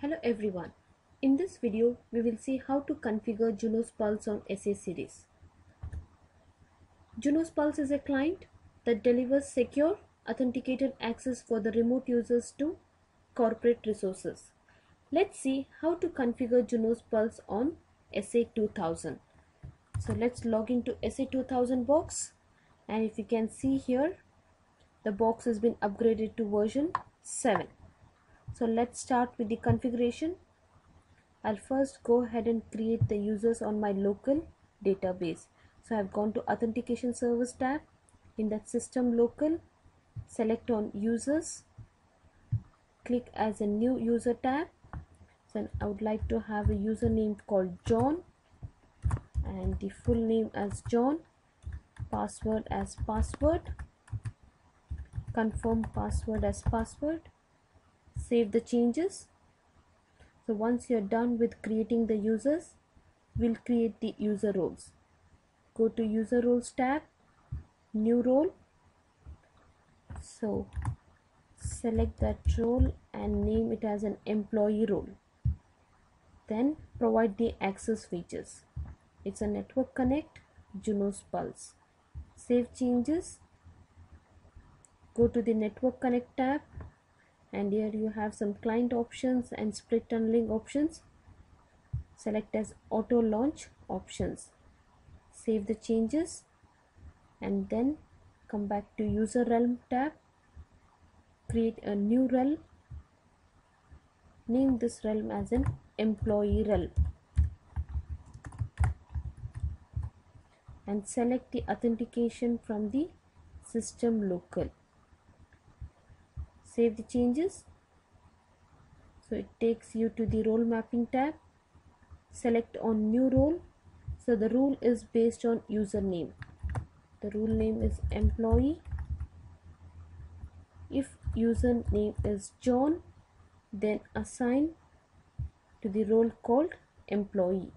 Hello everyone. In this video, we will see how to configure Junos Pulse on SA series. Junos Pulse is a client that delivers secure, authenticated access for the remote users to corporate resources. Let's see how to configure Junos Pulse on SA2000. So let's log into SA2000 box, and if you can see here, the box has been upgraded to version 7. So let's start with the configuration. I'll first go ahead and create the users on my local database. So I've gone to Authentication Service tab. In that System Local, select on Users, click as a new user tab. Then I would like to have a username called John and the full name as John, password as password, confirm password as password, save the changes. So once you're done with creating the users, we'll create the user roles. Go to User Roles tab, New Role. So select that role and name it as an employee role. Then provide the access features. It's a Network Connect, Junos Pulse. Save changes. Go to the Network Connect tab, and here you have some client options and split tunneling options. Select as Auto Launch options. Save the changes and then come back to User Realm tab. Create a new realm. Name this realm as an Employee Realm. And select the authentication from the System Local. Save the changes. So it takes you to the Role Mapping tab. Select on New Role. So the rule is based on username. The rule name is Employee. If username is John, then assign to the role called Employee.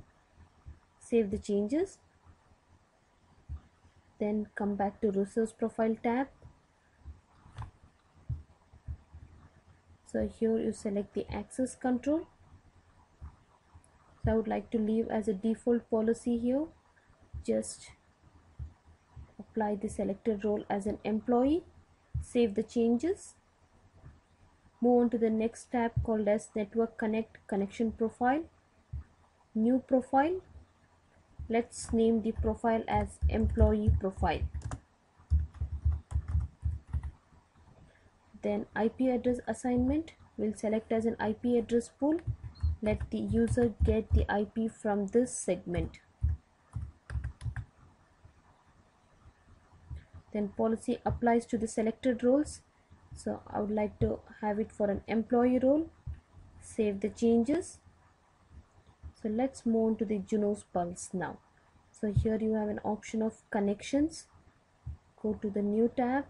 Save the changes. Then come back to Resource Profile tab. So here you select the access control. So I would like to leave as a default policy here. Just apply the selected role as an employee. Save the changes. Move on to the next tab called as Network Connect Connection Profile. New profile. Let's name the profile as Employee Profile. Then IP address assignment. We'll select as an IP address pool. Let the user get the IP from this segment. Then policy applies to the selected roles. So I would like to have it for an employee role. Save the changes. So let's move on to the Junos Pulse now. So here you have an option of connections. Go to the new tab.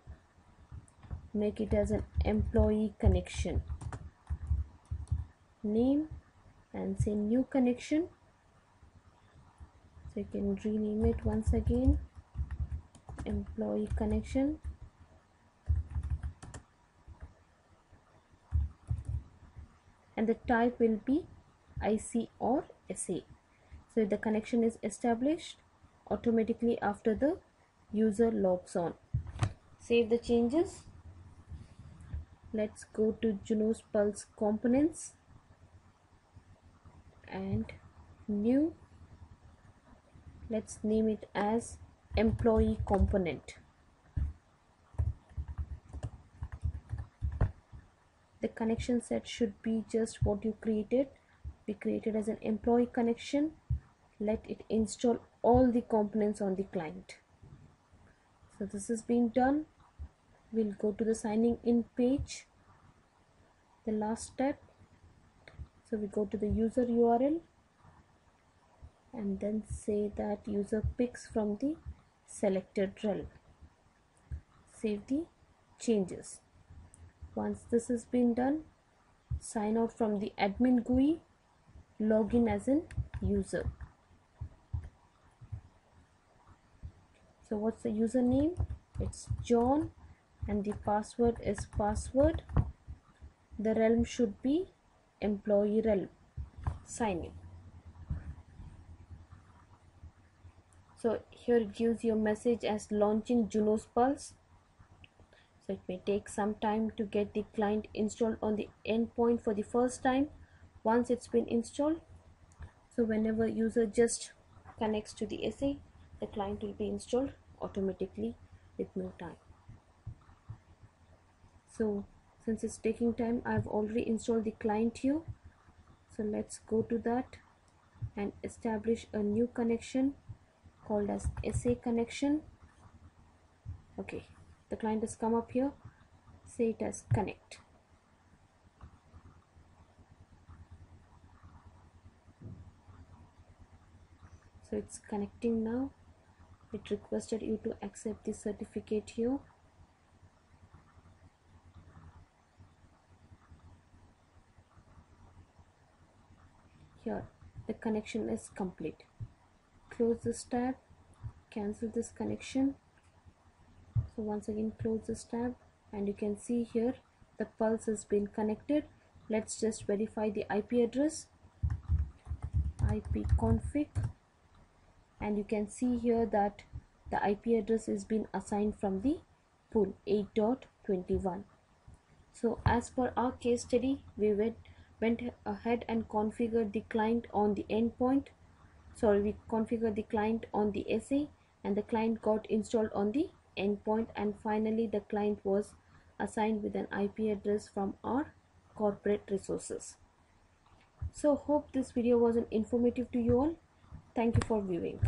Make it as an employee connection. Name and say new connection. So you can rename it once again. Employee connection. And the type will be IC or SA. So if the connection is established automatically after the user logs on. Save the changes. Let's go to Junos Pulse components and new. Let's name it as employee component. The connection set should be just what you created. We created as an employee connection. Let it install all the components on the client. So this has been done. We'll go to the signing in page, the last step. So we go to the user URL and then say that user picks from the selected realm. Save the changes. Once this has been done, sign out from the admin GUI, log in as an user. So what's the username? It's John and the password is password. The realm should be employee realm. Sign in. So here it gives you a message as launching Junos Pulse. So it may take some time to get the client installed on the endpoint for the first time. Once it's been installed, so whenever user just connects to the SA, the client will be installed automatically with no time. So since it's taking time, I've already installed the client here. So let's go to that and establish a new connection called as SA connection. Okay, the client has come up here. Say it as connect. So it's connecting now. It requested you to accept the certificate here. Here the connection is complete. Close this tab, cancel this connection. So once again close this tab, and you can see here the pulse has been connected. Let's just verify the IP address, ipconfig, and you can see here that the IP address is been assigned from the pool 8.21. So as per our case study, we went ahead and configured the client on the endpoint. We configured the client on the SA, and the client got installed on the endpoint, and finally the client was assigned with an IP address from our corporate resources. So hope this video was informative to you all. Thank you for viewing.